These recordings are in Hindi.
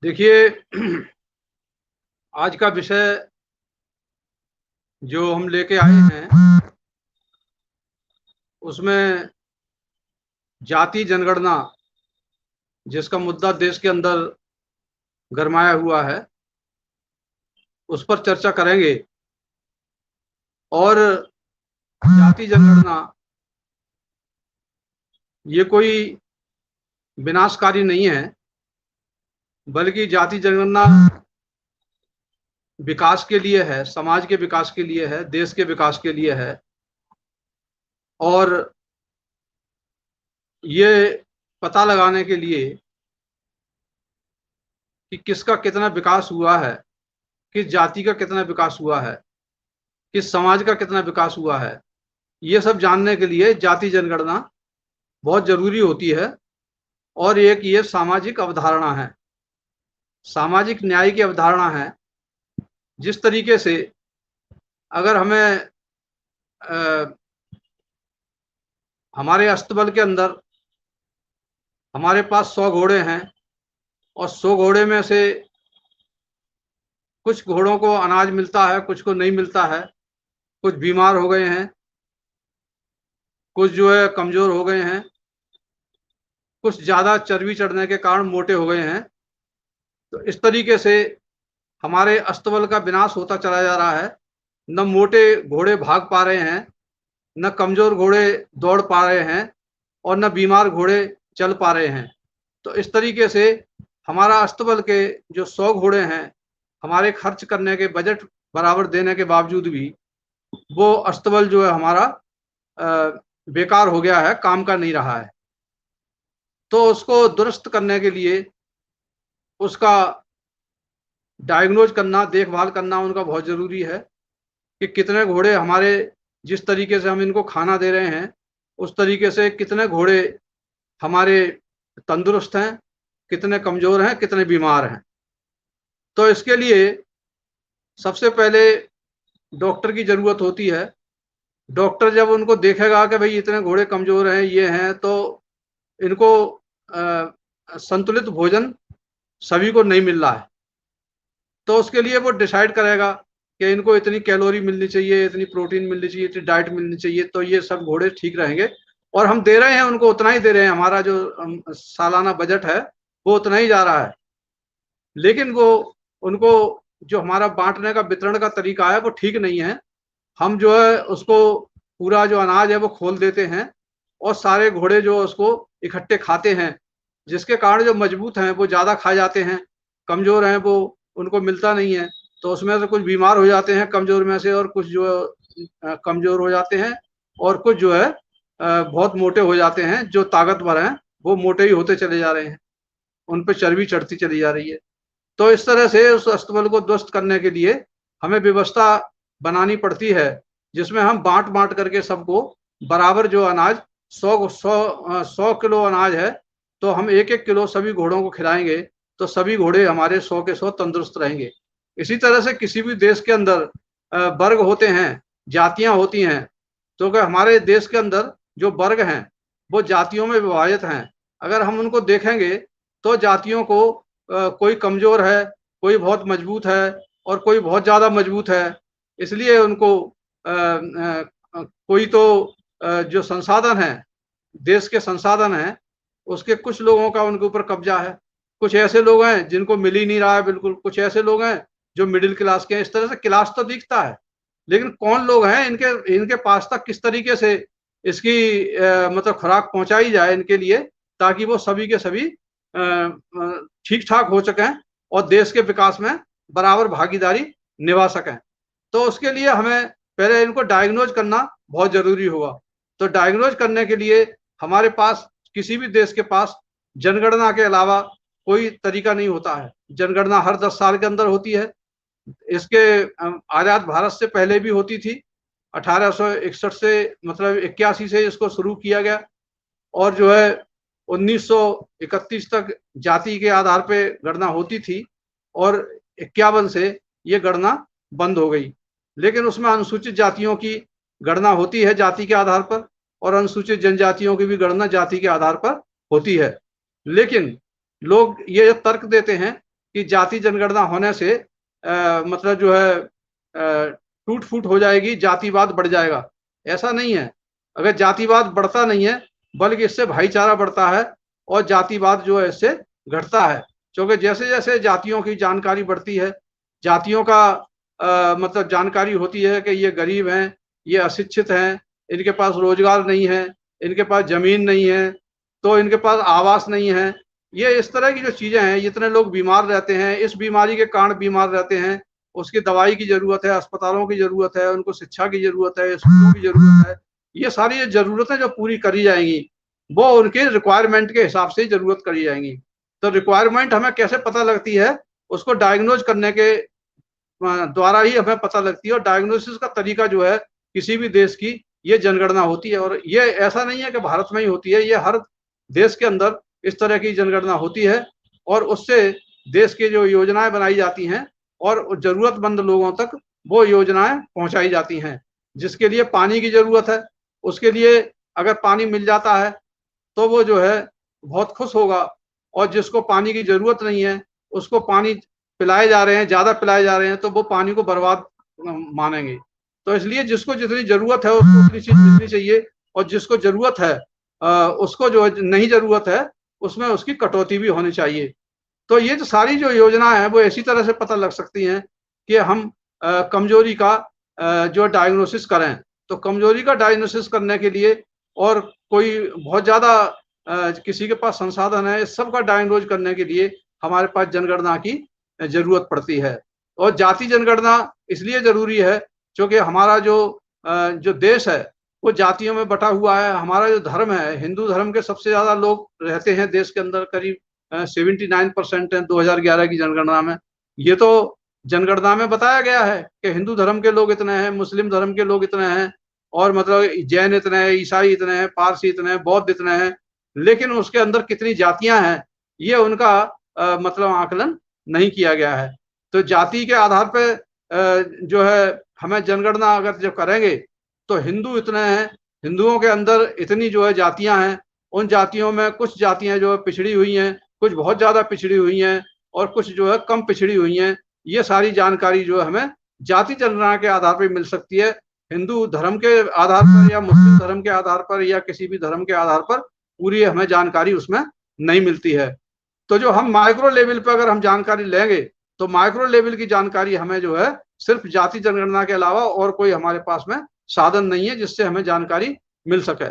देखिए, आज का विषय जो हम लेके आए हैं उसमें जाति जनगणना, जिसका मुद्दा देश के अंदर गरमाया हुआ है, उस पर चर्चा करेंगे। और जाति जनगणना ये कोई विनाशकारी नहीं है, बल्कि जाति जनगणना विकास के लिए है, समाज के विकास के लिए है, देश के विकास के लिए है। और ये पता लगाने के लिए कि किसका कितना विकास हुआ है, किस जाति का कितना विकास हुआ है, किस समाज का कितना विकास हुआ है, ये सब जानने के लिए जाति जनगणना बहुत जरूरी होती है। और एक ये सामाजिक अवधारणा है, सामाजिक न्याय की अवधारणा है। जिस तरीके से अगर हमें हमारे अस्तबल के अंदर हमारे पास 100 घोड़े हैं और 100 घोड़े में से कुछ घोड़ों को अनाज मिलता है, कुछ को नहीं मिलता है, कुछ बीमार हो गए हैं, कुछ जो है कमजोर हो गए हैं, कुछ ज्यादा चर्बी चढ़ने के कारण मोटे हो गए हैं। तो इस तरीके से हमारे अस्तबल का विनाश होता चला जा रहा है। न मोटे घोड़े भाग पा रहे हैं, न कमजोर घोड़े दौड़ पा रहे हैं, और न बीमार घोड़े चल पा रहे हैं। तो इस तरीके से हमारा अस्तबल के जो 100 घोड़े हैं, हमारे खर्च करने के बजट बराबर देने के बावजूद भी वो अस्तबल जो है हमारा बेकार हो गया है, काम का नहीं रहा है। तो उसको दुरुस्त करने के लिए उसका डायग्नोज करना, देखभाल करना उनका बहुत ज़रूरी है कि कितने घोड़े हमारे, जिस तरीके से हम इनको खाना दे रहे हैं उस तरीके से कितने घोड़े हमारे तंदुरुस्त हैं, कितने कमज़ोर हैं, कितने बीमार हैं। तो इसके लिए सबसे पहले डॉक्टर की ज़रूरत होती है। डॉक्टर जब उनको देखेगा कि भाई इतने घोड़े कमज़ोर हैं, ये हैं, तो इनको संतुलित भोजन सभी को नहीं मिल रहा है, तो उसके लिए वो डिसाइड करेगा कि इनको इतनी कैलोरी मिलनी चाहिए, इतनी प्रोटीन मिलनी चाहिए, इतनी डाइट मिलनी चाहिए, तो ये सब घोड़े ठीक रहेंगे। और हम दे रहे हैं उनको उतना ही दे रहे हैं, हमारा जो सालाना बजट है वो उतना ही जा रहा है। लेकिन वो उनको जो हमारा बांटने का, वितरण का तरीका है वो ठीक नहीं है। हम जो है उसको पूरा जो अनाज है वो खोल देते हैं और सारे घोड़े जो उसको इकट्ठे खाते हैं, जिसके कारण जो मजबूत हैं वो ज़्यादा खा जाते हैं, कमज़ोर हैं वो उनको मिलता नहीं है। तो उसमें से कुछ बीमार हो जाते हैं कमज़ोर में से, और कुछ जो कमज़ोर हो जाते हैं, और कुछ जो है बहुत मोटे हो जाते हैं। जो ताकतवर हैं वो मोटे ही होते चले जा रहे हैं, उन पर चर्बी चढ़ती चली जा रही है। तो इस तरह से उस अस्तबल को ध्वस्त करने के लिए हमें व्यवस्था बनानी पड़ती है, जिसमें हम बांट बांट करके सबको बराबर जो अनाज 100 किलो अनाज है, तो हम 1-1 किलो सभी घोड़ों को खिलाएंगे, तो सभी घोड़े हमारे 100 के 100 तंदुरुस्त रहेंगे। इसी तरह से किसी भी देश के अंदर वर्ग होते हैं, जातियां होती हैं। तो कि हमारे देश के अंदर जो वर्ग हैं वो जातियों में विभाजित हैं। अगर हम उनको देखेंगे तो जातियों को कोई कमजोर है, कोई बहुत मजबूत है, और कोई बहुत ज़्यादा मजबूत है। इसलिए उनको कोई तो जो संसाधन है, देश के संसाधन हैं, उसके कुछ लोगों का उनके ऊपर कब्जा है। कुछ ऐसे लोग हैं जिनको मिल ही नहीं रहा है बिल्कुल, कुछ ऐसे लोग हैं जो मिडिल क्लास के हैं। इस तरह से क्लास तो दिखता है, लेकिन कौन लोग हैं इनके इनके पास तक किस तरीके से इसकी मतलब खुराक पहुंचाई जाए इनके लिए, ताकि वो सभी के सभी ठीक ठाक हो सकें और देश के विकास में बराबर भागीदारी निभा सकें। तो उसके लिए हमें पहले इनको डायग्नोज करना बहुत जरूरी होगा। तो डायग्नोज करने के लिए हमारे पास, किसी भी देश के पास, जनगणना के अलावा कोई तरीका नहीं होता है। जनगणना हर 10 साल के अंदर होती है। इसके आजाद भारत से पहले भी होती थी, 1861 से, मतलब 81 से इसको शुरू किया गया, और जो है 1931 तक जाति के आधार पे गणना होती थी, और 51 से ये गणना बंद हो गई। लेकिन उसमें अनुसूचित जातियों की गणना होती है जाति के आधार पर, और अनुसूचित जनजातियों की भी गणना जाति के आधार पर होती है। लेकिन लोग ये तर्क देते हैं कि जाति जनगणना होने से मतलब जो है टूट फूट हो जाएगी, जातिवाद बढ़ जाएगा। ऐसा नहीं है। अगर जातिवाद बढ़ता नहीं है, बल्कि इससे भाईचारा बढ़ता है और जातिवाद जो है इससे घटता है। क्योंकि जैसे जैसे जातियों की जानकारी बढ़ती है, जातियों का मतलब जानकारी होती है कि ये गरीब हैं, ये अशिक्षित हैं, इनके पास रोजगार नहीं है, इनके पास जमीन नहीं है, तो इनके पास आवास नहीं है। ये इस तरह की जो चीजें हैं, इतने लोग बीमार रहते हैं, इस बीमारी के कारण बीमार रहते हैं, उसकी दवाई की जरूरत है, अस्पतालों की जरूरत है, उनको शिक्षा की जरूरत है, स्कूलों की जरूरत है। ये सारी जरूरतें जो पूरी करी जाएंगी, वो उनके रिक्वायरमेंट के हिसाब से जरूरत करी जाएंगी। तो रिक्वायरमेंट हमें कैसे पता लगती है? उसको डायग्नोज करने के द्वारा ही हमें पता लगती है। और डायग्नोसिस का तरीका जो है किसी भी देश की, ये जनगणना होती है। और ये ऐसा नहीं है कि भारत में ही होती है, ये हर देश के अंदर इस तरह की जनगणना होती है। और उससे देश की जो योजनाएं बनाई जाती हैं और जरूरतमंद लोगों तक वो योजनाएं पहुंचाई जाती हैं। जिसके लिए पानी की जरूरत है, उसके लिए अगर पानी मिल जाता है तो वो जो है बहुत खुश होगा। और जिसको पानी की जरूरत नहीं है, उसको पानी पिलाए जा रहे हैं, ज्यादा पिलाए जा रहे हैं, तो वो पानी को बर्बाद मानेंगे। तो इसलिए जिसको जितनी जरूरत है उसको उतनी चीज मिलनी चाहिए, और जिसको जरूरत है उसको जो नहीं जरूरत है उसमें उसकी कटौती भी होनी चाहिए। तो ये जो सारी जो योजना है वो इसी तरह से पता लग सकती हैं कि हम कमजोरी का जो डायग्नोसिस करें। तो कमजोरी का डायग्नोसिस करने के लिए, और कोई बहुत ज्यादा किसी के पास संसाधन है, इस सब का डायग्नोज करने के लिए हमारे पास जनगणना की जरूरत पड़ती है। और जाति जनगणना इसलिए जरूरी है क्योंकि हमारा जो देश है वो जातियों में बटा हुआ है। हमारा जो धर्म है, हिंदू धर्म के सबसे ज्यादा लोग रहते हैं देश के अंदर, करीब 79% है 2011 की जनगणना में। ये तो जनगणना में बताया गया है कि हिंदू धर्म के लोग इतने हैं, मुस्लिम धर्म के लोग इतने हैं, और मतलब जैन इतने हैं, ईसाई इतने हैं, पारसी इतने हैं, बौद्ध इतने हैं। लेकिन उसके अंदर कितनी जातियां हैं ये उनका मतलब आकलन नहीं किया गया है। तो जाति के आधार पर जो है हमें जनगणना अगर जब करेंगे तो हिंदू इतने हैं, हिंदुओं के अंदर इतनी जो है जातियां हैं, उन जातियों में कुछ जातियां जो है पिछड़ी हुई हैं, कुछ बहुत ज्यादा पिछड़ी हुई हैं, और कुछ जो है कम पिछड़ी हुई हैं। ये सारी जानकारी जो है हमें जाति जनगणना के आधार पर मिल सकती है। हिंदू धर्म के आधार पर या मुस्लिम धर्म के आधार पर या किसी भी धर्म के आधार पर पूरी हमें जानकारी उसमें नहीं मिलती है। तो जो हम माइक्रो लेवल पर अगर हम जानकारी लेंगे तो माइक्रो लेवल की जानकारी हमें जो है सिर्फ जाति जनगणना के अलावा और कोई हमारे पास में साधन नहीं है जिससे हमें जानकारी मिल सके।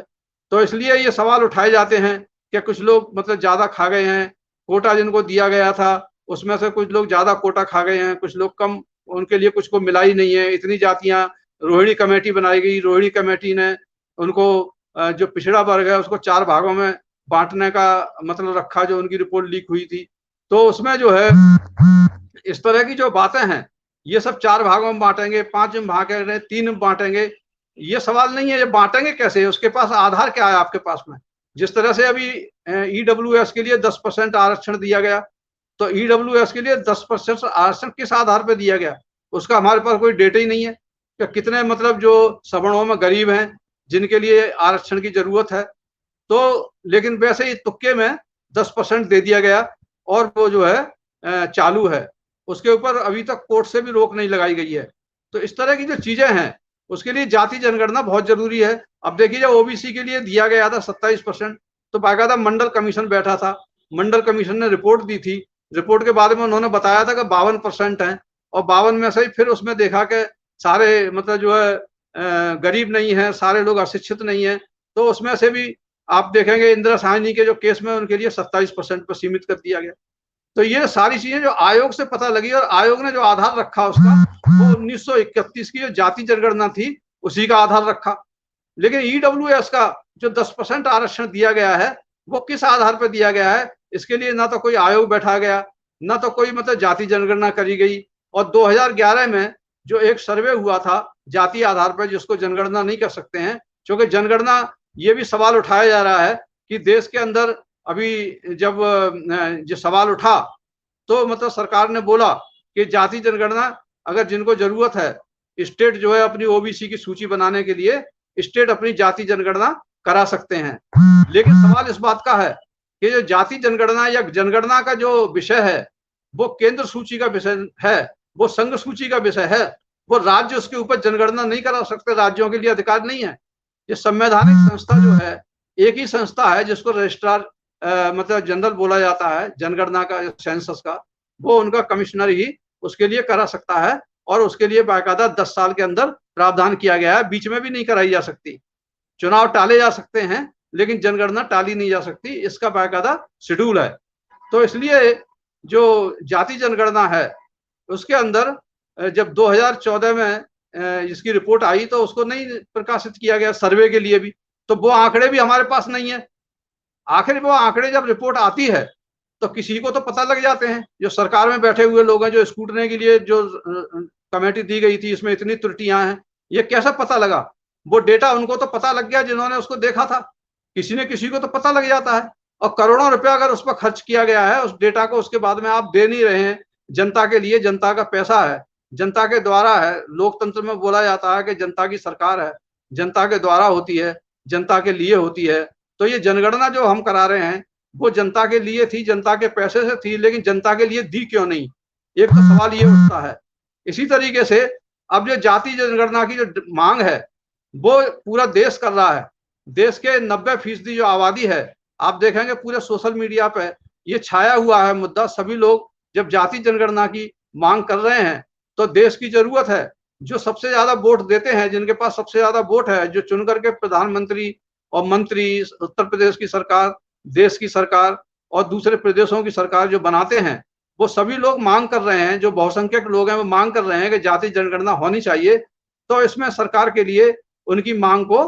तो इसलिए ये सवाल उठाए जाते हैं कि कुछ लोग मतलब ज्यादा खा गए हैं, कोटा जिनको दिया गया था उसमें से कुछ लोग ज्यादा कोटा खा गए हैं, कुछ लोग कम, उनके लिए कुछ को मिला ही नहीं है। इतनी जातियां, रोहिणी कमेटी बनाई गई, रोहिणी कमेटी ने उनको जो पिछड़ा वर्ग है उसको 4 भागों में बांटने का मतलब रखा, जो उनकी रिपोर्ट लीक हुई थी। तो उसमें जो है इस तरह की जो बातें हैं, ये सब 4 भागों में बांटेंगे, 5 में बांटेंगे, 3 में बांटेंगे, ये सवाल नहीं है। ये बांटेंगे कैसे? उसके पास आधार क्या है आपके पास में? जिस तरह से अभी ईडब्ल्यूएस के लिए 10% आरक्षण दिया गया, तो ईडब्ल्यूएस के लिए 10% आरक्षण किस आधार पर दिया गया उसका हमारे पास कोई डेटा ही नहीं है कि कितने मतलब जो सवर्णों में गरीब हैं जिनके लिए आरक्षण की जरूरत है। तो लेकिन वैसे ही तुक्के में 10% दे दिया गया और वो जो है चालू है। उसके ऊपर अभी तक कोर्ट से भी रोक नहीं लगाई गई है। तो इस तरह की जो चीजें हैं उसके लिए जाति जनगणना बहुत जरूरी है। अब देखिए, जब ओबीसी के लिए दिया गया था 27%, तो बाकायदा मंडल कमीशन बैठा था, मंडल कमीशन ने रिपोर्ट दी थी। रिपोर्ट के बारे में उन्होंने बताया था कि 52% है, और 52 में से ही फिर उसमें देखा कि सारे मतलब जो है गरीब नहीं है, सारे लोग अशिक्षित नहीं है। तो उसमें से भी आप देखेंगे इंदिरा साहनी के जो केस में उनके लिए 27% पर सीमित कर दिया गया। तो ये सारी चीजें जो आयोग से पता लगी, और आयोग ने जो आधार रखा उसका, वो 1931 की जो जाति जनगणना थी उसी का आधार रखा। लेकिन ईडब्ल्यूएस का जो 10% आरक्षण दिया गया है वो किस आधार पर दिया गया है? इसके लिए ना तो कोई आयोग बैठा गया, ना तो कोई मतलब जाति जनगणना करी गई। और 2011 में जो एक सर्वे हुआ था जाति आधार पर, जिसको जनगणना नहीं कर सकते हैं, क्योंकि जनगणना, ये भी सवाल उठाया जा रहा है कि देश के अंदर अभी जब जो सवाल उठा तो मतलब सरकार ने बोला कि जाति जनगणना अगर जिनको जरूरत है, स्टेट जो है अपनी ओबीसी की सूची बनाने के लिए स्टेट अपनी जाति जनगणना करा सकते हैं। लेकिन सवाल इस बात का है कि जो जाति जनगणना या जनगणना का जो विषय है वो केंद्र सूची का विषय है, वो संघ सूची का विषय है, वो राज्य उसके ऊपर जनगणना नहीं करा सकते, राज्यों के लिए अधिकार नहीं है। ये संवैधानिक संस्था जो है, एक ही संस्था है जिसको रजिस्ट्रार मतलब जनरल बोला जाता है जनगणना का, सेंसस का, वो उनका कमिश्नर ही उसके लिए करा सकता है, और उसके लिए बाकायदा 10 साल के अंदर प्रावधान किया गया है, बीच में भी नहीं कराई जा सकती। चुनाव टाले जा सकते हैं लेकिन जनगणना टाली नहीं जा सकती, इसका बाकायदा शेड्यूल है। तो इसलिए जो जाति जनगणना है उसके अंदर जब 2014 में इसकी रिपोर्ट आई तो उसको नहीं प्रकाशित किया गया सर्वे के लिए भी, तो वो आंकड़े भी हमारे पास नहीं है। आखिर वो आंकड़े जब रिपोर्ट आती है तो किसी को तो पता लग जाते हैं, जो सरकार में बैठे हुए लोग हैं, जो स्क्रूटनी के लिए जो कमेटी दी गई थी इसमें इतनी त्रुटियां हैं, ये कैसे पता लगा? वो डेटा उनको तो पता लग गया जिन्होंने उसको देखा था, किसी ने किसी को तो पता लग जाता है। और करोड़ों रुपया अगर उस पर खर्च किया गया है उस डेटा को, उसके बाद में आप दे नहीं रहे हैं जनता के लिए, जनता का पैसा है, जनता के द्वारा है, लोकतंत्र में बोला जाता है कि जनता की सरकार है, जनता के द्वारा होती है, जनता के लिए होती है। तो ये जनगणना जो हम करा रहे हैं वो जनता के लिए थी, जनता के पैसे से थी, लेकिन जनता के लिए दी क्यों नहीं, एक तो सवाल ये उठता है। इसी तरीके से अब जो जाति जनगणना की जो मांग है वो पूरा देश कर रहा है, देश के 90% जो आबादी है, आप देखेंगे पूरे सोशल मीडिया पे ये छाया हुआ है मुद्दा। सभी लोग जब जाति जनगणना की मांग कर रहे हैं तो देश की जरूरत है, जो सबसे ज्यादा वोट देते हैं, जिनके पास सबसे ज्यादा वोट है, जो चुन करके प्रधानमंत्री और मंत्री, उत्तर प्रदेश की सरकार, देश की सरकार और दूसरे प्रदेशों की सरकार जो बनाते हैं, वो सभी लोग मांग कर रहे हैं, जो बहुसंख्यक लोग हैं वो मांग कर रहे हैं कि जाति जनगणना होनी चाहिए। तो इसमें सरकार के लिए उनकी मांग को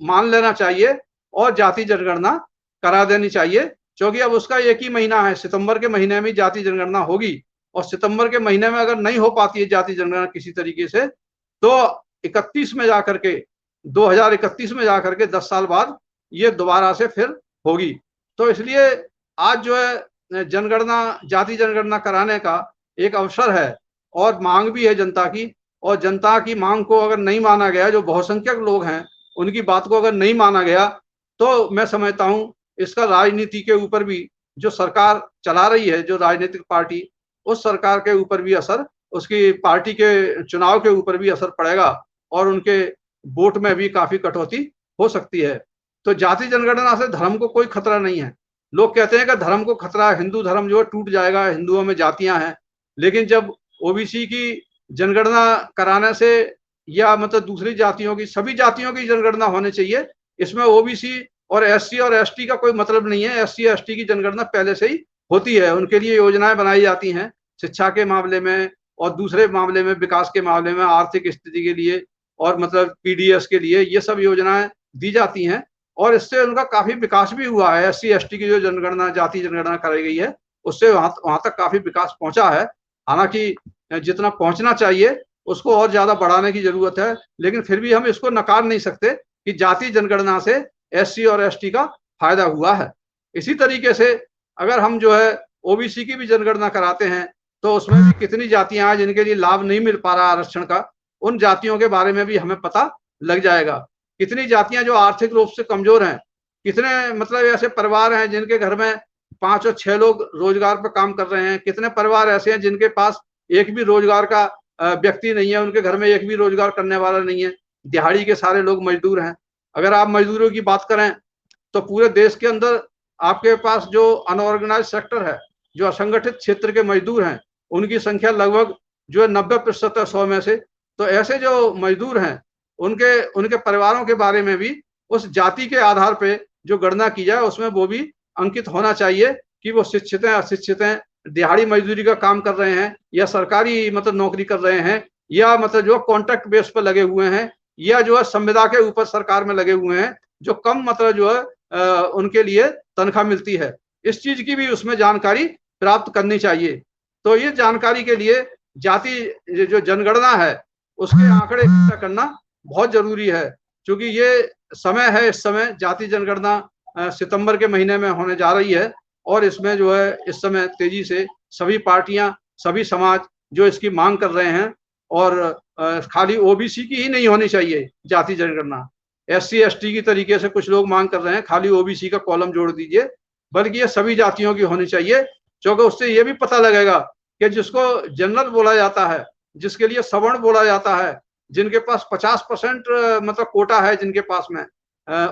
मान लेना चाहिए और जाति जनगणना करा देनी चाहिए, क्योंकि अब उसका एक ही महीना है, सितंबर के महीने में जाति जनगणना होगी, और सितंबर के महीने में अगर नहीं हो पाती है जाति जनगणना किसी तरीके से, तो 31 में जाकर के 2031 में जाकर के 10 साल बाद ये दोबारा से फिर होगी। तो इसलिए आज जो है जनगणना, जाति जनगणना कराने का एक अवसर है और मांग भी है जनता की, और जनता की मांग को अगर नहीं माना गया, जो बहुसंख्यक लोग हैं उनकी बात को अगर नहीं माना गया, तो मैं समझता हूं इसका राजनीति के ऊपर भी, जो सरकार चला रही है, जो राजनीतिक पार्टी, उस सरकार के ऊपर भी असर, उसकी पार्टी के चुनाव के ऊपर भी असर पड़ेगा और उनके वोट में भी काफी कटौती हो सकती है। तो जाति जनगणना से धर्म को कोई खतरा नहीं है। लोग कहते हैं कि धर्म को खतरा है, हिंदू धर्म जो है टूट जाएगा, हिंदुओं में जातियां हैं, लेकिन जब ओबीसी की जनगणना कराने से, या मतलब दूसरी जातियों की, सभी जातियों की जनगणना होनी चाहिए, इसमें ओबीसी और एससी और एसटी का कोई मतलब नहीं है। एससी एसटी की जनगणना पहले से ही होती है, उनके लिए योजनाएं बनाई जाती हैं, शिक्षा के मामले में और दूसरे मामले में, विकास के मामले में, आर्थिक स्थिति के लिए और मतलब पीडीएस के लिए, ये सब योजनाएं दी जाती हैं और इससे उनका काफी विकास भी हुआ है। एससी एसटी की जो जनगणना, जाति जनगणना कराई गई है, उससे वहां तक काफी विकास पहुंचा है। हालांकि जितना पहुंचना चाहिए उसको और ज्यादा बढ़ाने की जरूरत है, लेकिन फिर भी हम इसको नकार नहीं सकते कि जाति जनगणना से एससी और एसटी का फायदा हुआ है। इसी तरीके से अगर हम जो है ओबीसी की भी जनगणना कराते हैं तो उसमें भी कितनी जातियां हैं जिनके लिए लाभ नहीं मिल पा रहा आरक्षण का, उन जातियों के बारे में भी हमें पता लग जाएगा। कितनी जातियां जो आर्थिक रूप से कमजोर हैं, कितने मतलब ऐसे परिवार हैं जिनके घर में 5 और 6 लोग रोजगार पर काम कर रहे हैं, कितने परिवार ऐसे हैं जिनके पास एक भी रोजगार का व्यक्ति नहीं है, उनके घर में एक भी रोजगार करने वाला नहीं है, दिहाड़ी के सारे लोग मजदूर हैं। अगर आप मजदूरों की बात करें तो पूरे देश के अंदर आपके पास जो अनऑर्गेनाइज सेक्टर है, जो असंगठित क्षेत्र के मजदूर हैं, उनकी संख्या लगभग जो है 90% है 100 में से। तो ऐसे जो मजदूर हैं उनके परिवारों के बारे में भी उस जाति के आधार पे जो गणना की जाए उसमें वो भी अंकित होना चाहिए कि वो शिक्षित हैं, अशिक्षित हैं, दिहाड़ी मजदूरी का काम कर रहे हैं या सरकारी मतलब नौकरी कर रहे हैं, या मतलब जो कॉन्ट्रैक्ट बेस पर लगे हुए हैं, या जो है संविदा के ऊपर सरकार में लगे हुए हैं, जो कम मतलब जो है उनके लिए तनख्वाह मिलती है। इस चीज की भी उसमें जानकारी प्राप्त करनी चाहिए। तो ये जानकारी के लिए जाति जो जनगणना है उसके आंकड़े इकट्ठा करना बहुत जरूरी है, क्योंकि ये समय है, इस समय जाति जनगणना सितंबर के महीने में होने जा रही है और इसमें जो है इस समय तेजी से सभी पार्टियां, सभी समाज जो इसकी मांग कर रहे हैं, और खाली ओबीसी की ही नहीं होनी चाहिए जाति जनगणना, एससी एसटी की तरीके से कुछ लोग मांग कर रहे हैं खाली ओबीसी का कॉलम जोड़ दीजिए, बल्कि ये सभी जातियों की होनी चाहिए। क्योंकि उससे ये भी पता लगेगा कि जिसको जनरल बोला जाता है, जिसके लिए सवर्ण बोला जाता है, जिनके पास 50% मतलब कोटा है जिनके पास में,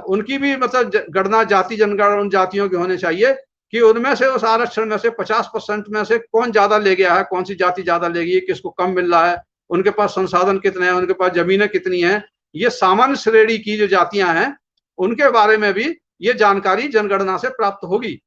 उनकी भी मतलब गणना जाति जनगणना उन जातियों की होनी चाहिए कि उनमें से उस आरक्षण में से 50% में से कौन ज्यादा ले गया है, कौन सी जाति ज्यादा ले गई है, किसको कम मिल रहा है, उनके पास संसाधन कितने हैं, उनके पास जमीनें कितनी हैं। ये सामान्य श्रेणी की जो जातियां हैं उनके बारे में भी ये जानकारी जनगणना से प्राप्त होगी।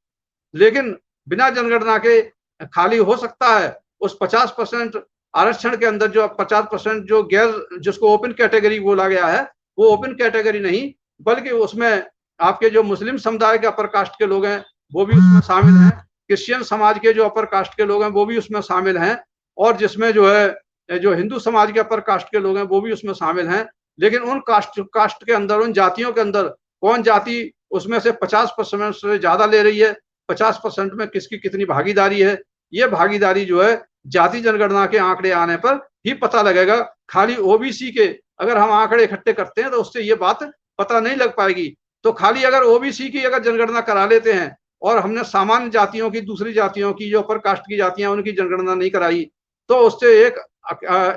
लेकिन बिना जनगणना के खाली हो सकता है उस 50% आरक्षण के अंदर जो 50% जो गैर, जिसको ओपन कैटेगरी बोला गया है, वो ओपन कैटेगरी नहीं, बल्कि उसमें आपके जो मुस्लिम समुदाय के अपर कास्ट के लोग हैं वो भी उसमें शामिल हैं, क्रिश्चियन समाज के जो अपर कास्ट के लोग हैं वो भी उसमें शामिल हैं, और जिसमें जो है जो हिंदू समाज के अपर कास्ट के लोग हैं वो भी उसमें शामिल हैं। लेकिन उन कास्ट के अंदर, उन जातियों के अंदर कौन जाति उसमें से 50% से ज्यादा ले रही है, 50% में किसकी कितनी भागीदारी है, ये भागीदारी जो है जाति जनगणना के आंकड़े आने पर ही पता लगेगा। खाली ओबीसी के अगर हम आंकड़े इकट्ठे करते हैं तो उससे ये बात पता नहीं लग पाएगी। तो खाली अगर ओबीसी की अगर जनगणना करा लेते हैं और हमने सामान्य जातियों की, दूसरी जातियों की जो अपर कास्ट की जातियां उनकी जनगणना नहीं कराई, तो उससे एक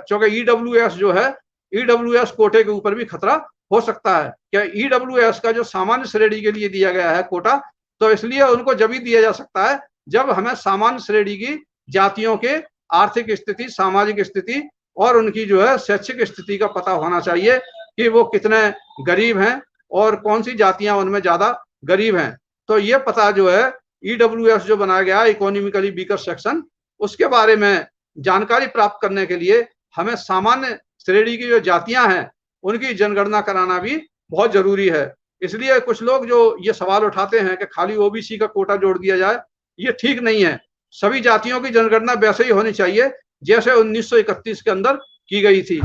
चूंकि ईडब्ल्यूएस जो है, ईडब्ल्यूएस कोटे के ऊपर भी खतरा हो सकता है। क्या ईडब्ल्यूएस का जो सामान्य श्रेणी के लिए दिया गया है कोटा, तो इसलिए उनको जब ही दिया जा सकता है जब हमें सामान्य श्रेणी की जातियों के आर्थिक स्थिति, सामाजिक स्थिति और उनकी जो है शैक्षिक स्थिति का पता होना चाहिए कि वो कितने गरीब हैं और कौन सी जातियां उनमें ज्यादा गरीब हैं। तो ये पता जो है ईडब्ल्यूएस जो बनाया गया, इकोनॉमिकली वीकर सेक्शन, उसके बारे में जानकारी प्राप्त करने के लिए हमें सामान्य श्रेणी की जो जातियां हैं उनकी जनगणना कराना भी बहुत जरूरी है। इसलिए कुछ लोग जो ये सवाल उठाते हैं कि खाली ओबीसी का कोटा जोड़ दिया जाए, ये ठीक नहीं है। सभी जातियों की जनगणना वैसे ही होनी चाहिए जैसे 1931 के अंदर की गई थी।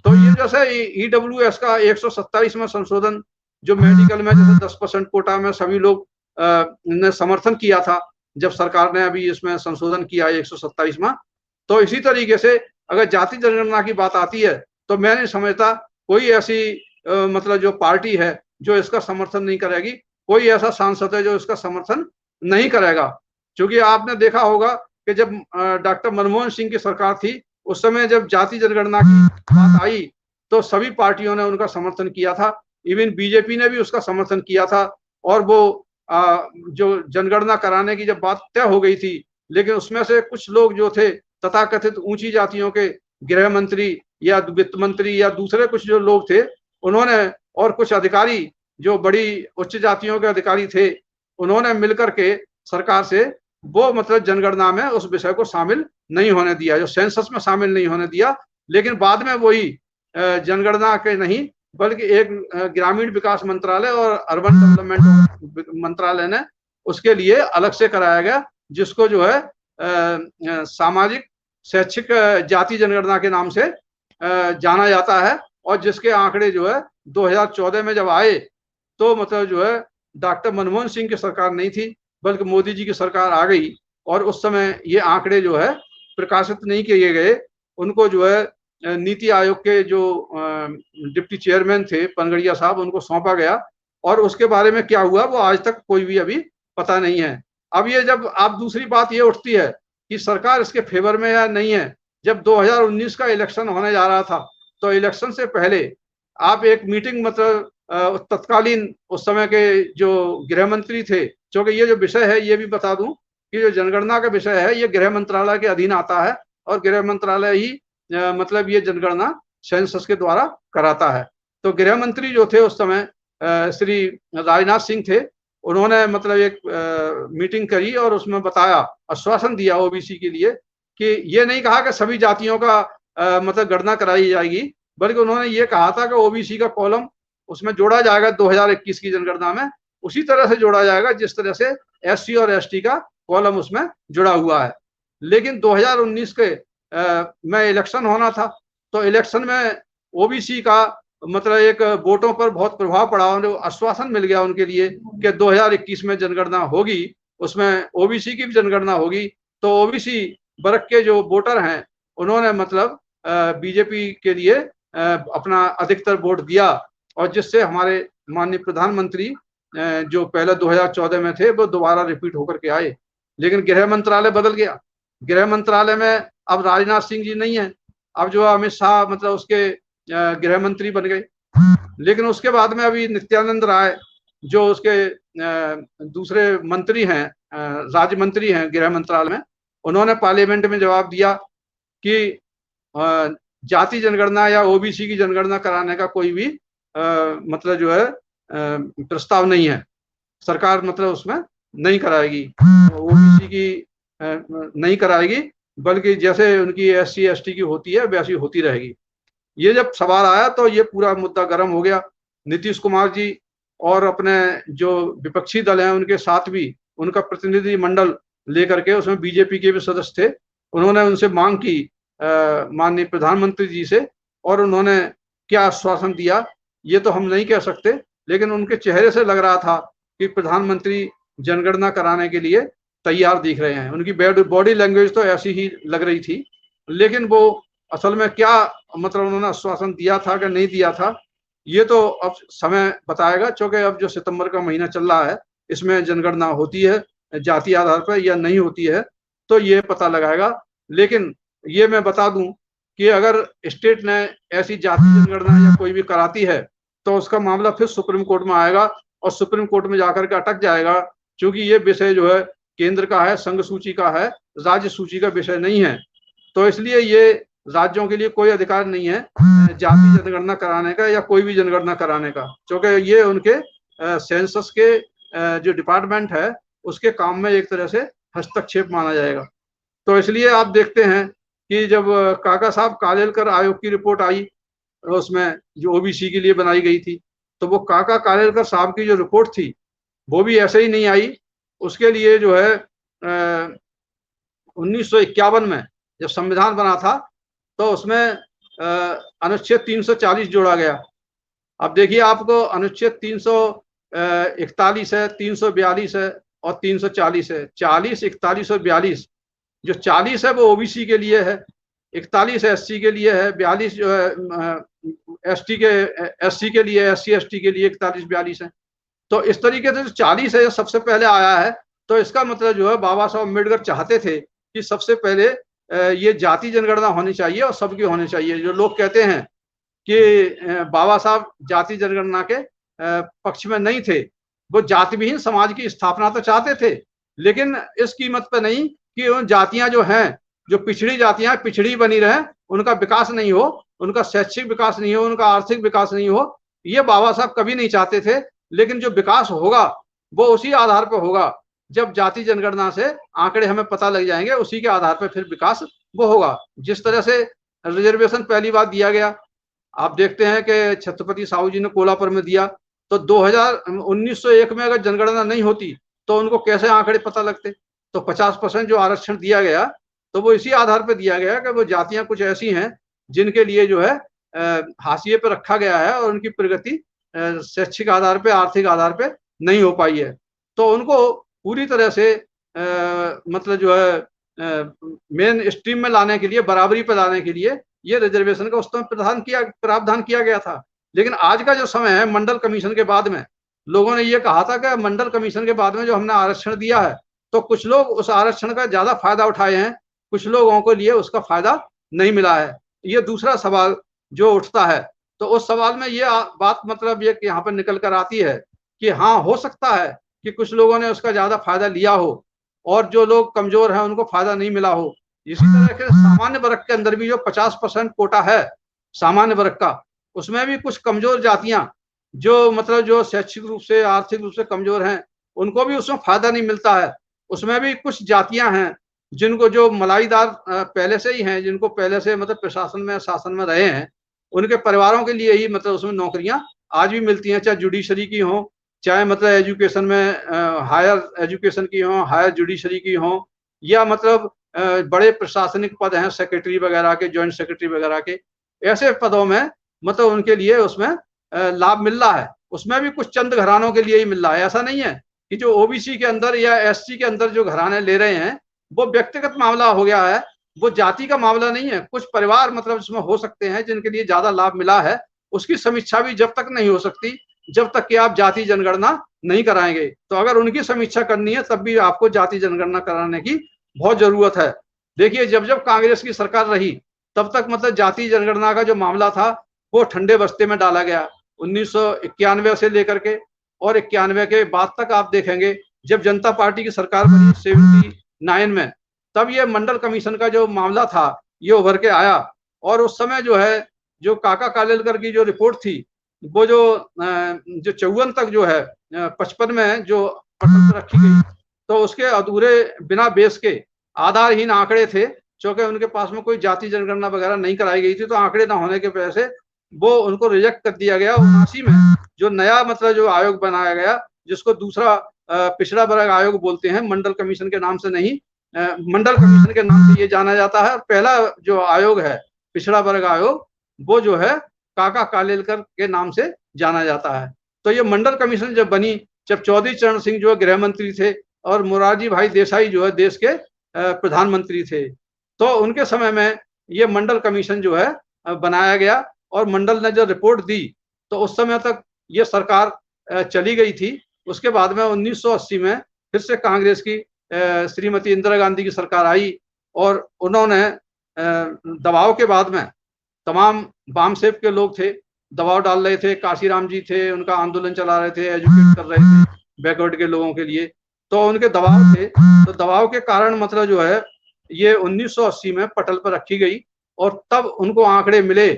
तो ये जैसे ईडब्ल्यूएस का 127वां संशोधन जो मेडिकल में जैसे 10% कोटा में सभी लोग ने समर्थन किया था जब सरकार ने अभी इसमें संशोधन किया 127वां, तो इसी तरीके से अगर जाति जनगणना की बात आती है तो मैं नहीं समझता कोई ऐसी मतलब जो पार्टी है जो इसका समर्थन नहीं करेगी, कोई ऐसा सांसद है जो इसका समर्थन नहीं करेगा। क्योंकि आपने देखा होगा कि जब डॉक्टर मनमोहन सिंह की सरकार थी उस समय जब जाति जनगणना की बात आई तो सभी पार्टियों ने उनका समर्थन किया था, इवन बीजेपी ने भी उसका समर्थन किया था। और वो जो जनगणना कराने की जब बात तय हो गई थी, लेकिन उसमें से कुछ लोग जो थे तथाकथित ऊंची जातियों के गृह मंत्री या वित्त मंत्री या दूसरे कुछ जो लोग थे, उन्होंने और कुछ अधिकारी जो बड़ी उच्च जातियों के अधिकारी थे, उन्होंने मिलकर के सरकार से वो मतलब जनगणना में उस विषय को शामिल नहीं होने दिया, जो सेंसस में शामिल नहीं होने दिया। लेकिन बाद में वही जनगणना के नहीं बल्कि एक ग्रामीण विकास मंत्रालय और अर्बन डेवलपमेंट मंत्रालय ने उसके लिए अलग से कराया गया, जिसको जो है सामाजिक शैक्षिक जाति जनगणना के नाम से जाना जाता है। और जिसके आंकड़े जो है 2014 में जब आए तो मतलब जो है डॉक्टर मनमोहन सिंह की सरकार नहीं थी बल्कि मोदी जी की सरकार आ गई, और उस समय ये आंकड़े जो है प्रकाशित नहीं किए गए। उनको जो है नीति आयोग के जो डिप्टी चेयरमैन थे पनगड़िया साहब, उनको सौंपा गया, और उसके बारे में क्या हुआ वो आज तक कोई भी अभी पता नहीं है। अब ये जब आप दूसरी बात ये उठती है कि सरकार इसके फेवर में या नहीं है, जब 2019 का इलेक्शन होने जा रहा था तो इलेक्शन से पहले आप एक मीटिंग मतलब तत्कालीन उस समय के जो गृह मंत्री थे, क्योंकि ये जो विषय है ये भी बता दूं कि जो जनगणना का विषय है ये गृह मंत्रालय के अधीन आता है और गृह मंत्रालय ही मतलब ये जनगणना सेंसस के द्वारा कराता है। तो गृह मंत्री जो थे उस समय श्री राजनाथ सिंह थे, उन्होंने मतलब एक मीटिंग करी और उसमें बताया, आश्वासन दिया ओबीसी के लिए कि ये नहीं कहा कि सभी जातियों का मतलब गणना कराई जाएगी, बल्कि उन्होंने ये कहा था कि ओबीसी का कॉलम उसमें जोड़ा जाएगा 2021 की जनगणना में, उसी तरह से जोड़ा जाएगा जिस तरह से एससी और एसटी का कॉलम उसमें जुड़ा हुआ है। लेकिन 2019 के में इलेक्शन होना था, तो इलेक्शन में ओबीसी का मतलब एक वोटों पर बहुत प्रभाव पड़ा, और आश्वासन मिल गया उनके लिए कि 2021 में जनगणना होगी, उसमें ओबीसी की भी जनगणना होगी। तो ओबीसी वर्ग के जो वोटर हैं उन्होंने मतलब बीजेपी के लिए अपना अधिकतर वोट दिया, और जिससे हमारे माननीय प्रधानमंत्री जो पहले 2014 में थे वो दोबारा रिपीट होकर के आए। लेकिन गृह मंत्रालय बदल गया। गृह मंत्रालय में अब राजनाथ सिंह जी नहीं है, अब जो अमित शाह मतलब उसके गृह मंत्री बन गए। लेकिन उसके बाद में अभी नित्यानंद राय जो उसके दूसरे मंत्री हैं, राज्य मंत्री हैं गृह मंत्रालय में, उन्होंने पार्लियामेंट में जवाब दिया कि जाति जनगणना या ओबीसी की जनगणना कराने का कोई भी मतलब जो है प्रस्ताव नहीं है। सरकार मतलब उसमें नहीं कराएगी, ओबीसी की नहीं कराएगी, बल्कि जैसे उनकी SC ST की होती है वैसी होती रहेगी। ये जब सवाल आया तो ये पूरा मुद्दा गर्म हो गया। नीतीश कुमार जी और अपने जो विपक्षी दल हैं उनके साथ भी उनका प्रतिनिधि मंडल लेकर के, उसमें बीजेपी के भी सदस्य थे, उन्होंने उनसे मांग की माननीय प्रधानमंत्री जी से, और उन्होंने क्या आश्वासन दिया ये तो हम नहीं कह सकते, लेकिन उनके चेहरे से लग रहा था कि प्रधानमंत्री जनगणना कराने के लिए तैयार दिख रहे हैं। उनकी बॉडी लैंग्वेज तो ऐसी ही लग रही थी, लेकिन वो असल में क्या मतलब उन्होंने आश्वासन दिया था कि नहीं दिया था, ये तो अब समय बताएगा, क्योंकि अब जो सितंबर का महीना चल रहा है इसमें जनगणना होती है जाति आधार पर या नहीं होती है, तो ये पता लगाएगा। लेकिन ये मैं बता दूं कि अगर स्टेट ने ऐसी जाति जनगणना या कोई भी कराती है तो उसका मामला फिर सुप्रीम कोर्ट में आएगा, और सुप्रीम कोर्ट में जाकर के अटक जाएगा, क्योंकि ये विषय जो है केंद्र का है, संघ सूची का है, राज्य सूची का विषय नहीं है। तो इसलिए ये राज्यों के लिए कोई अधिकार नहीं है जाति जनगणना कराने का या कोई भी जनगणना कराने का, क्योंकि ये उनके सेंसस के जो डिपार्टमेंट है उसके काम में एक तरह से हस्तक्षेप माना जाएगा। तो इसलिए आप देखते हैं कि जब काका साहब कालेलकर आयोग की रिपोर्ट आई, उसमें जो ओबीसी के लिए बनाई गई थी, तो वो काका कालेलकर साहब की जो रिपोर्ट थी वो भी ऐसे ही नहीं आई। उसके लिए जो है 1951 में जब संविधान बना था तो उसमें अनुच्छेद 340 जोड़ा गया। अब देखिए आपको अनुच्छेद 341 है, 342 है और 340 है। 40, 41 और 42, जो 40 है वो ओबीसी के लिए है, 41 SC के लिए है, 42 जो है SC के लिए, SC ST के लिए 41 42 है। तो इस तरीके से जो 40 है सबसे पहले आया है, तो इसका मतलब जो है बाबा साहब अम्बेडकर चाहते थे कि सबसे पहले ये जाति जनगणना होनी चाहिए और सबकी होनी चाहिए। जो लोग कहते हैं कि बाबा साहब जाति जनगणना के पक्ष में नहीं थे, वो जाति विहीन समाज की स्थापना तो चाहते थे, लेकिन इस कीमत पर नहीं कि उन जातियां जो हैं, जो पिछड़ी जातियां पिछड़ी बनी रहे, उनका विकास नहीं हो, उनका शैक्षिक विकास नहीं हो, उनका आर्थिक विकास नहीं हो, ये बाबा साहब कभी नहीं चाहते थे। लेकिन जो विकास होगा वो उसी आधार पर होगा जब जाति जनगणना से आंकड़े हमें पता लग जाएंगे, उसी के आधार पर फिर विकास वो होगा। जिस तरह से रिजर्वेशन पहली बार दिया गया, आप देखते हैं कि छत्रपति साहू जी ने कोल्हापुर में दिया, तो 1901 में अगर जनगणना नहीं होती तो उनको कैसे आंकड़े पता लगते। तो 50% जो आरक्षण दिया गया तो वो इसी आधार पर दिया गया कि वो जातियां कुछ ऐसी हैं जिनके लिए जो है हाशिए पर रखा गया है और उनकी प्रगति शैक्षिक आधार पे, आर्थिक आधार पे नहीं हो पाई है। तो उनको पूरी तरह से मतलब जो है मेन स्ट्रीम में लाने के लिए, बराबरी पर लाने के लिए ये रिजर्वेशन का उस समय प्रावधान किया गया था। लेकिन आज का जो समय है, मंडल कमीशन के बाद में लोगों ने ये कहा था कि मंडल कमीशन के बाद में जो हमने आरक्षण दिया है, तो कुछ लोग उस आरक्षण का ज्यादा फायदा उठाए हैं, कुछ लोगों को लिए उसका फायदा नहीं मिला है। ये दूसरा सवाल जो उठता है, तो उस सवाल में ये बात मतलब ये यहाँ पर निकल कर आती है कि हाँ, हो सकता है कि कुछ लोगों ने उसका ज्यादा फायदा लिया हो और जो लोग कमजोर हैं उनको फायदा नहीं मिला हो। इसी तरह के सामान्य वर्ग के अंदर भी जो 50% कोटा है सामान्य वर्ग का, उसमें भी कुछ कमजोर जातियां जो मतलब जो शैक्षिक रूप से, आर्थिक रूप से कमजोर हैं, उनको भी उसमें फायदा नहीं मिलता है। उसमें भी कुछ जातियां हैं जिनको जो मलाईदार पहले से ही हैं, जिनको पहले से मतलब प्रशासन में, शासन में रहे हैं, उनके परिवारों के लिए ही मतलब उसमें नौकरियां आज भी मिलती हैं, चाहे जुडिशरी की हो, चाहे मतलब एजुकेशन में हायर एजुकेशन की हो, हायर जुडिशरी की हो, या मतलब बड़े प्रशासनिक पद हैं सेक्रेटरी वगैरह के, ज्वाइंट सेक्रेटरी वगैरह के, ऐसे पदों में मतलब उनके लिए उसमें लाभ मिल रहा है। उसमें भी कुछ चंद घरानों के लिए ही मिल रहा है। ऐसा नहीं है कि जो ओबीसी के अंदर या एससी के अंदर जो घराने ले रहे हैं वो व्यक्तिगत मामला हो गया है, वो जाति का मामला नहीं है। कुछ परिवार मतलब इसमें हो सकते हैं जिनके लिए ज्यादा लाभ मिला है, उसकी समीक्षा भी जब तक नहीं हो सकती जब तक कि आप जाति जनगणना नहीं कराएंगे। तो अगर उनकी समीक्षा करनी है तब भी आपको जाति जनगणना कराने की बहुत जरूरत है। देखिए, जब जब कांग्रेस की सरकार रही तब तक मतलब जाति जनगणना का जो मामला था वो ठंडे बस्ते में डाला गया 1991 से लेकर के, और 91 के बाद तक आप देखेंगे जब जनता पार्टी की सरकार बनी 79 में, तब ये मंडल कमीशन का जो मामला था ये उभर के आया। और उस समय जो है, जो काका कालेलकर की जो रिपोर्ट थी, वो जो 54 तक जो है 55 में जो पटल पर रखी गई, तो उसके अधूरे बिना बेस के आधारहीन आंकड़े थे, क्योंकि उनके पास में कोई जाति जनगणना वगैरह नहीं कराई गई थी, तो आंकड़े ना होने की वजह से वो उनको रिजेक्ट कर दिया गया। 79 में जो नया मतलब जो आयोग बनाया गया, जिसको दूसरा पिछड़ा वर्ग आयोग बोलते हैं, मंडल कमीशन के नाम से नहीं, मंडल कमीशन के नाम से ये जाना जाता है। और पहला जो आयोग है पिछड़ा वर्ग आयोग, वो जो है काका कालेलकर के नाम से जाना जाता है। तो ये मंडल कमीशन जब बनी, जब चौधरी चरण सिंह जो है गृह मंत्री थे और मोरारजी भाई देसाई जो है देश के प्रधानमंत्री थे, तो उनके समय में ये मंडल कमीशन जो है बनाया गया। और मंडल ने जो रिपोर्ट दी तो उस समय तक ये सरकार चली गई थी। उसके बाद में 1980 में फिर से कांग्रेस की श्रीमती इंदिरा गांधी की सरकार आई, और उन्होंने दबाव के बाद में तमाम वाम सेप के लोग थे, दबाव डाल रहे थे। काशीराम जी थे, उनका आंदोलन चला रहे थे, एजुकेट कर रहे थे बैकवर्ड के लोगों के लिए, तो उनके दबाव थे। तो दबाव के कारण मतलब जो है ये 1980 में पटल पर रखी गई, और तब उनको आंकड़े मिले।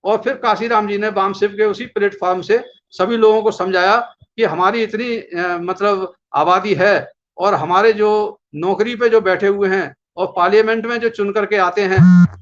और फिर काशीराम जी ने वाम सेप के उसी प्लेटफॉर्म से सभी लोगों को समझाया कि हमारी इतनी मतलब आबादी है, और हमारे जो नौकरी पे जो बैठे हुए हैं और पार्लियामेंट में जो चुन करके आते हैं,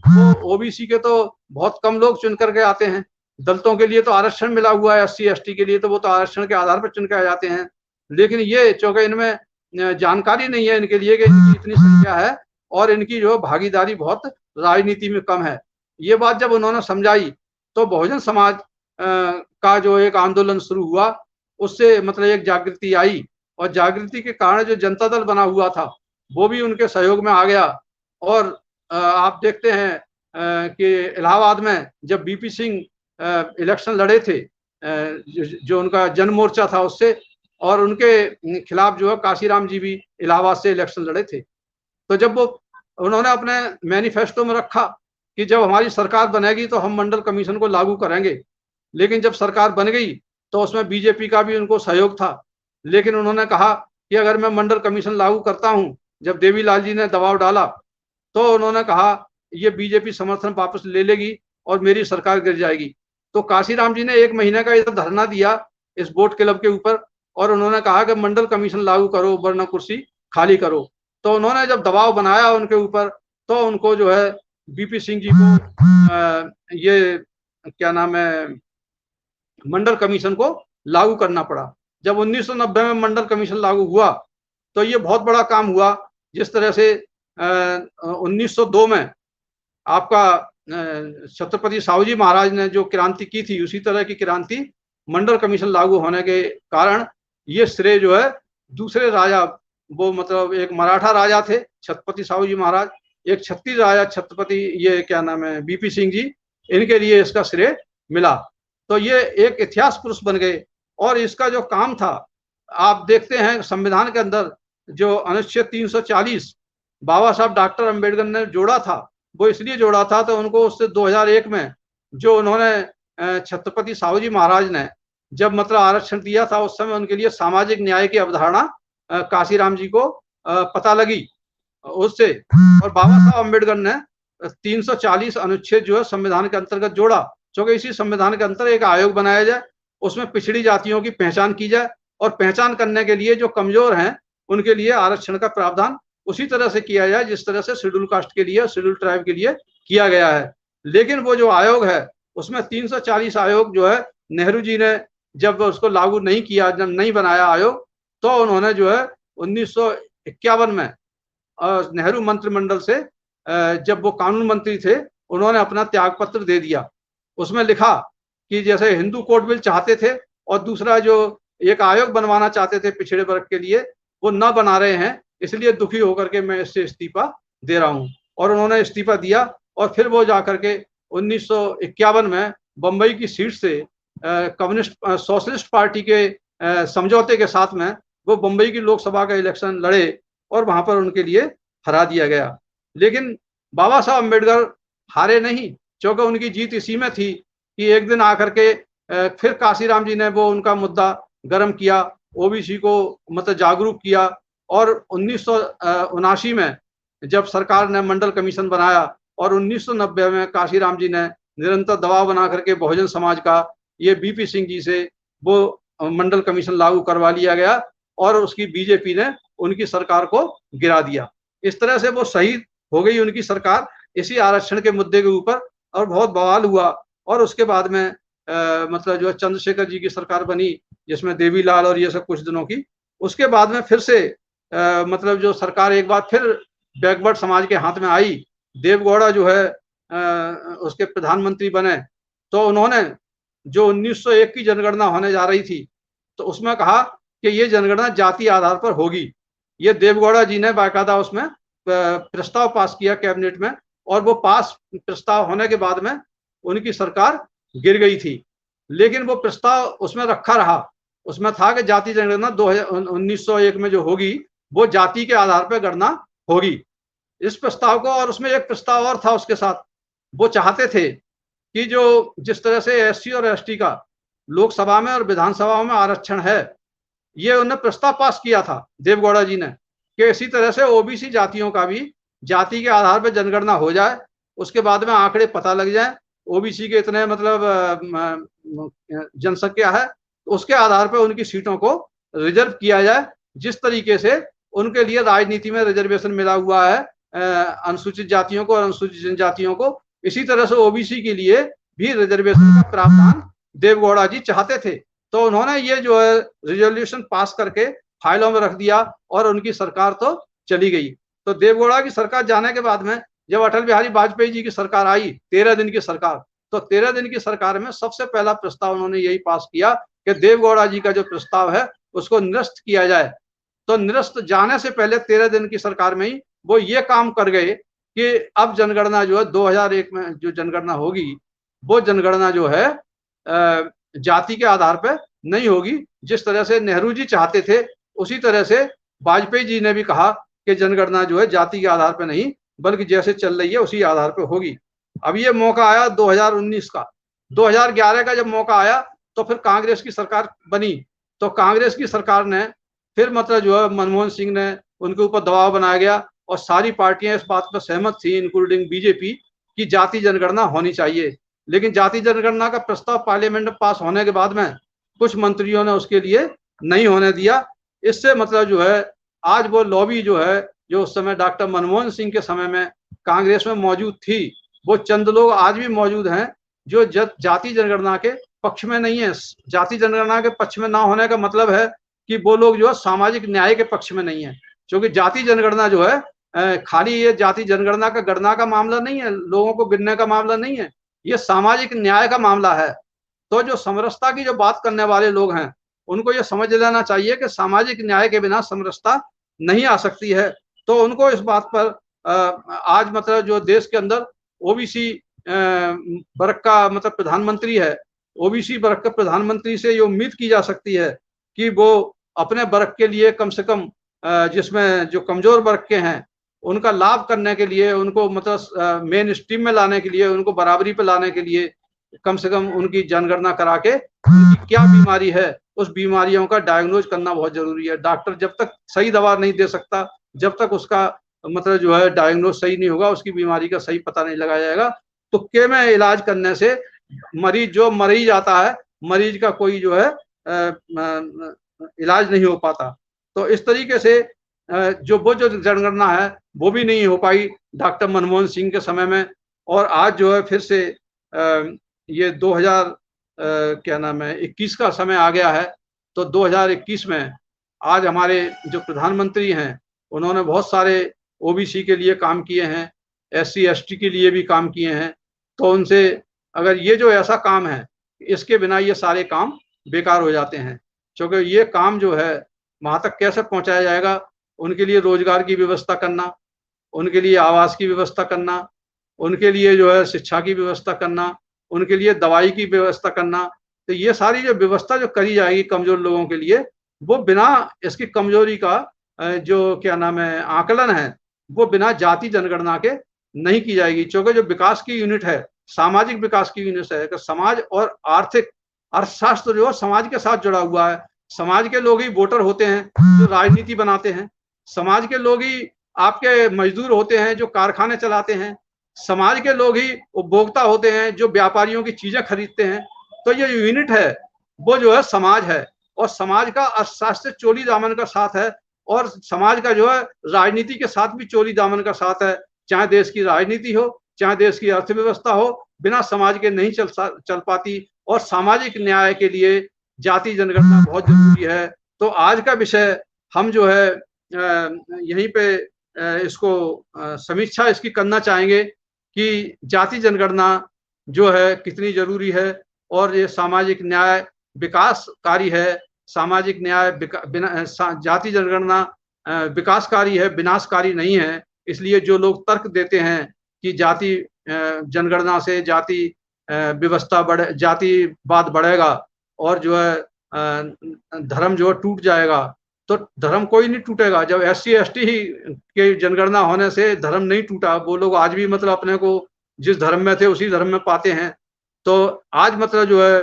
वो ओबीसी के तो बहुत कम लोग चुन करके आते हैं। दलितों के लिए तो आरक्षण मिला हुआ है, SC ST के लिए तो वो तो आरक्षण के आधार पर चुन के आ जाते हैं। लेकिन ये चूंकि इनमें जानकारी नहीं है इनके लिए कि इनकी इतनी संख्या है, और इनकी जो भागीदारी बहुत राजनीति में कम है। ये बात जब उन्होंने समझाई तो बहुजन समाज का जो एक आंदोलन शुरू हुआ, उससे मतलब एक जागृति आई, और जागृति के कारण जो जनता दल बना हुआ था वो भी उनके सहयोग में आ गया। और आप देखते हैं कि इलाहाबाद में जब बीपी सिंह इलेक्शन लड़े थे, जो उनका जन मोर्चा था उससे, और उनके खिलाफ जो है काशीराम जी भी इलाहाबाद से इलेक्शन लड़े थे। तो जब वो उन्होंने अपने मैनिफेस्टो में रखा कि जब हमारी सरकार बनेगी तो हम मंडल कमीशन को लागू करेंगे, लेकिन जब सरकार बन गई तो उसमें बीजेपी का भी उनको सहयोग था। लेकिन उन्होंने कहा कि अगर मैं मंडल कमीशन लागू करता हूं, जब देवीलाल जी ने दबाव डाला तो उन्होंने कहा ये बीजेपी समर्थन वापस ले लेगी और मेरी सरकार गिर जाएगी। तो काशीराम जी ने 1 महीने का इधर धरना दिया इस बोट क्लब के ऊपर, और उन्होंने कहा कि मंडल कमीशन लागू करो वरना कुर्सी खाली करो। तो उन्होंने जब दबाव बनाया उनके ऊपर, तो उनको जो है बीपी सिंह जी को ये क्या नाम है मंडल कमीशन को लागू करना पड़ा। जब 1990 में मंडल कमीशन लागू हुआ तो ये बहुत बड़ा काम हुआ। जिस तरह से 1902 में आपका छत्रपति साहू जी महाराज ने जो क्रांति की थी, उसी तरह की क्रांति मंडल कमीशन लागू होने के कारण ये श्रेय जो है दूसरे राजा, वो मतलब एक मराठा राजा थे छत्रपति साहू जी महाराज, एक छत्तीस राजा छत्रपति ये क्या नाम है बीपी सिंह जी, इनके लिए इसका श्रेय मिला। तो ये एक इतिहास पुरुष बन गए। और इसका जो काम था, आप देखते हैं संविधान के अंदर जो अनुच्छेद 340 बाबा साहब डॉक्टर अंबेडकर ने जोड़ा था, वो इसलिए जोड़ा था तो उनको उससे 2001 में जो उन्होंने छत्रपति साहू जी महाराज ने जब मतलब आरक्षण दिया था, उस समय उनके लिए सामाजिक न्याय की अवधारणा काशीराम जी को पता लगी उससे। और बाबा साहब अम्बेडकर ने 340 अनुच्छेद जो है संविधान के अंतर्गत जोड़ा, क्योंकि इसी संविधान के अंतर एक आयोग बनाया जाए, उसमें पिछड़ी जातियों की पहचान की जाए, और पहचान करने के लिए जो कमजोर हैं उनके लिए आरक्षण का प्रावधान उसी तरह से किया जाए जिस तरह से शेड्यूल कास्ट के लिए, शेड्यूल ट्राइब के लिए किया गया है। लेकिन वो जो आयोग है उसमें 340 आयोग जो है नेहरू जी ने जब उसको लागू नहीं किया, जब नहीं बनाया आयोग, तो उन्होंने जो है 1951 में नेहरू मंत्रिमंडल से जब वो कानून मंत्री थे, उन्होंने अपना त्याग पत्र दे दिया। उसमें लिखा कि जैसे हिंदू कोड बिल चाहते थे और दूसरा जो एक आयोग बनवाना चाहते थे पिछड़े वर्ग के लिए, वो न बना रहे हैं, इसलिए दुखी होकर के मैं इससे इस्तीफा दे रहा हूं। और उन्होंने इस्तीफा दिया, और फिर वो जाकर के 1951 में बंबई की सीट से कम्युनिस्ट सोशलिस्ट पार्टी के समझौते के साथ में वो बम्बई की लोकसभा का इलेक्शन लड़े और वहां पर उनके लिए हरा दिया गया। लेकिन बाबा साहब अम्बेडकर हारे नहीं, क्योंकि उनकी जीत इसी में थी कि एक दिन आकर के फिर काशीराम जी ने वो उनका मुद्दा गर्म किया, ओबीसी को मतलब जागरूक किया और 1979 में जब सरकार ने मंडल कमीशन बनाया और 1990 में काशीराम जी ने निरंतर दबाव बना करके बहुजन समाज का ये बीपी सिंह जी से वो मंडल कमीशन लागू करवा लिया गया और उसकी बीजेपी ने उनकी सरकार को गिरा दिया। इस तरह से वो शहीद हो गई उनकी सरकार इसी आरक्षण के मुद्दे के ऊपर और बहुत बवाल हुआ। और उसके बाद में मतलब जो है चंद्रशेखर जी की सरकार बनी जिसमें देवीलाल और ये सब कुछ दिनों की। उसके बाद में फिर से मतलब जो सरकार एक बार फिर बैकवर्ड समाज के हाथ में आई, देवगौड़ा जो है उसके प्रधानमंत्री बने, तो उन्होंने जो 1901 की जनगणना होने जा रही थी तो उसमें कहा कि ये जनगणना जाति आधार पर होगी। ये देवगौड़ा जी ने बाकायदा उसमें प्रस्ताव पास किया कैबिनेट में और वो पास प्रस्ताव होने के बाद में उनकी सरकार गिर गई थी। लेकिन वो प्रस्ताव उसमें रखा रहा, उसमें था कि जाति जनगणना 1901 में जो होगी वो जाति के आधार पर गणना होगी। इस प्रस्ताव को और उसमें एक प्रस्ताव और था उसके साथ, वो चाहते थे कि जो जिस तरह से एससी और एसटी का लोकसभा में और विधानसभा में आरक्षण है, ये उन्होंने प्रस्ताव पास किया था देवगौड़ा जी ने कि इसी तरह से ओबीसी जातियों का भी जाति के आधार पर जनगणना हो जाए, उसके बाद में आंकड़े पता लग जाए ओबीसी के इतने मतलब जनसंख्या है, उसके आधार पर उनकी सीटों को रिजर्व किया जाए। जिस तरीके से उनके लिए राजनीति में रिजर्वेशन मिला हुआ है अनुसूचित जातियों को और अनुसूचित जनजातियों को, इसी तरह से ओबीसी के लिए भी रिजर्वेशन का प्रावधान देवगौड़ा जी चाहते थे। तो उन्होंने ये जो है रिजोल्यूशन पास करके फाइलों में रख दिया और उनकी सरकार तो चली गई। तो देवगौड़ा की सरकार जाने के बाद में जब अटल बिहारी वाजपेयी जी की सरकार आई 13 दिन की सरकार, तो 13 दिन की सरकार में सबसे पहला प्रस्ताव उन्होंने यही पास किया कि देवगौड़ा जी का जो प्रस्ताव है उसको निरस्त किया जाए। तो निरस्त जाने से पहले 13 दिन की सरकार में ही वो ये काम कर गए कि अब जनगणना जो है 2001 में जो जनगणना होगी वो जनगणना जो है जाति के आधार पर नहीं होगी। जिस तरह से नेहरू जी चाहते थे उसी तरह से वाजपेयी जी ने भी कहा कि जनगणना जो है जाति के आधार पर नहीं बल्कि जैसे चल रही है उसी आधार पर होगी। अब ये मौका आया 2019 का, 2011 का जब मौका आया तो फिर कांग्रेस की सरकार बनी। तो कांग्रेस की सरकार ने फिर मतलब जो है मनमोहन सिंह ने उनके ऊपर दबाव बनाया गया और सारी पार्टियां इस बात पर सहमत थी इंक्लूडिंग बीजेपी की जाति जनगणना होनी चाहिए। लेकिन जाति जनगणना का प्रस्ताव पार्लियामेंट में पास होने के बाद में कुछ मंत्रियों ने उसके लिए नहीं होने दिया। इससे मतलब जो है आज वो लॉबी जो है जो उस समय डॉक्टर मनमोहन सिंह के समय में कांग्रेस में मौजूद थी, वो चंद लोग आज भी मौजूद हैं जो जाति जनगणना के पक्ष में नहीं है। जाति जनगणना के पक्ष में ना होने का मतलब है कि वो लोग जो है सामाजिक न्याय के पक्ष में नहीं है, क्योंकि जाति जनगणना जो है खाली ये जाति जनगणना का गणना का मामला नहीं है, लोगों को गिनने का मामला नहीं है, ये सामाजिक न्याय का मामला है। तो जो समरसता की जो बात करने वाले लोग हैं उनको ये समझ लेना चाहिए कि सामाजिक न्याय के बिना समरसता नहीं आ सकती है। तो उनको इस बात पर आज मतलब जो देश के अंदर ओबीसी वर्ग का मतलब प्रधानमंत्री है, ओबीसी वर्ग के प्रधानमंत्री से ये उम्मीद की जा सकती है कि वो अपने वर्ग के लिए कम से कम जिसमें जो कमजोर वर्ग के हैं उनका लाभ करने के लिए, उनको मतलब मेन स्ट्रीम में लाने के लिए, उनको बराबरी पे लाने के लिए कम से कम उनकी जनगणना करा के उनकी क्या बीमारी है उस बीमारियों का डायग्नोज करना बहुत जरूरी है। डॉक्टर जब तक सही दवा नहीं दे सकता, जब तक उसका मतलब जो है डायग्नोज सही नहीं होगा, उसकी बीमारी का सही पता नहीं लगाया जाएगा, तुक्के में इलाज करने से मरीज जो मर ही जाता है, मरीज का कोई जो है इलाज नहीं हो पाता। तो इस तरीके से जो जनगणना है वो भी नहीं हो पाई डॉक्टर मनमोहन सिंह के समय में। और आज जो है फिर से ये 2021 का समय आ गया है। तो 2021 में आज हमारे जो प्रधानमंत्री हैं उन्होंने बहुत सारे ओबीसी के लिए काम किए हैं, एससी एसटी के लिए भी काम किए हैं। तो उनसे अगर ये जो ऐसा काम है इसके बिना ये सारे काम बेकार हो जाते हैं, क्योंकि ये काम जो है वहाँ तक कैसे पहुँचाया जाएगा, उनके लिए रोजगार की व्यवस्था करना, उनके लिए आवास की व्यवस्था करना, उनके लिए जो है शिक्षा की व्यवस्था करना, उनके लिए दवाई की व्यवस्था करना, तो ये सारी जो व्यवस्था जो करी जाएगी कमजोर लोगों के लिए, वो बिना इसकी कमजोरी का जो क्या नाम है आकलन है, वो बिना जाति जनगणना के नहीं की जाएगी। क्योंकि जो विकास की यूनिट है, सामाजिक विकास की यूनिट है कि समाज और आर्थिक अर्थशास्त्र जो है समाज के साथ जुड़ा हुआ है। समाज के लोग ही वोटर होते हैं जो राजनीति बनाते हैं, समाज के लोग ही आपके मजदूर होते हैं जो कारखाने चलाते हैं, समाज के लोग ही उपभोक्ता होते हैं जो व्यापारियों की चीजें खरीदते हैं। तो ये यूनिट है वो जो है समाज है, और समाज का अर्थशास्त्र चोली दामन का साथ है, और समाज का जो है राजनीति के साथ भी चोली दामन का साथ है। चाहे देश की राजनीति हो, चाहे देश की अर्थव्यवस्था हो, बिना समाज के नहीं चल पाती। और सामाजिक न्याय के लिए जाति जनगणना बहुत जरूरी है। तो आज का विषय हम जो है यहीं पे इसको समीक्षा इसकी करना चाहेंगे कि जाति जनगणना जो है कितनी जरूरी है, और ये सामाजिक न्याय विकासकारी है। सामाजिक न्याय बिना जाति जनगणना विकासकारी है, विनाशकारी नहीं है। इसलिए जो लोग तर्क देते हैं कि जाति जनगणना से जाति व्यवस्था बढ़े, जातिवाद बढ़ेगा और जो है धर्म जो है टूट जाएगा, तो धर्म कोई नहीं टूटेगा। जब SC ST ही के जनगणना होने से धर्म नहीं टूटा, वो लोग आज भी मतलब अपने को जिस धर्म में थे उसी धर्म में पाते हैं। तो आज मतलब जो है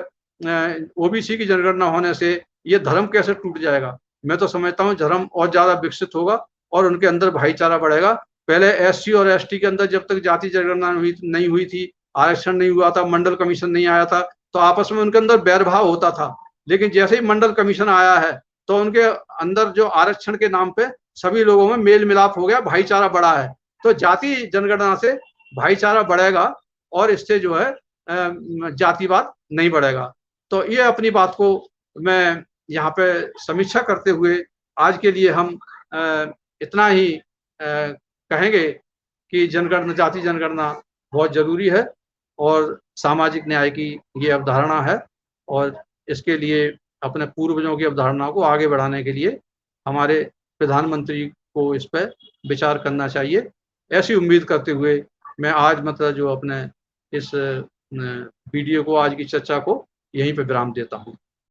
OBC की जनगणना होने से ये धर्म कैसे टूट जाएगा? मैं तो समझता हूँ धर्म और ज्यादा विकसित होगा और उनके अंदर भाईचारा बढ़ेगा। पहले SC और ST के अंदर जब तक जाति जनगणना नहीं हुई थी, आरक्षण नहीं हुआ था, मंडल कमीशन नहीं आया था, तो आपस में उनके अंदर बैरभाव होता था। लेकिन जैसे ही मंडल कमीशन आया है तो उनके अंदर जो आरक्षण के नाम पे सभी लोगों में मेल मिलाप हो गया, भाईचारा बढ़ा है। तो जाति जनगणना से भाईचारा बढ़ेगा और इससे जो है जातिवाद नहीं बढ़ेगा। तो ये अपनी बात को मैं यहाँ पे समीक्षा करते हुए आज के लिए हम इतना ही कहेंगे कि जनगणना, जाति जनगणना बहुत जरूरी है और सामाजिक न्याय की ये अवधारणा है, और इसके लिए अपने पूर्वजों की अवधारणा को आगे बढ़ाने के लिए हमारे प्रधानमंत्री को इस पर विचार करना चाहिए। ऐसी उम्मीद करते हुए मैं आज मतलब जो अपने इस वीडियो को, आज की चर्चा को यहीं पे विराम देता हूँ।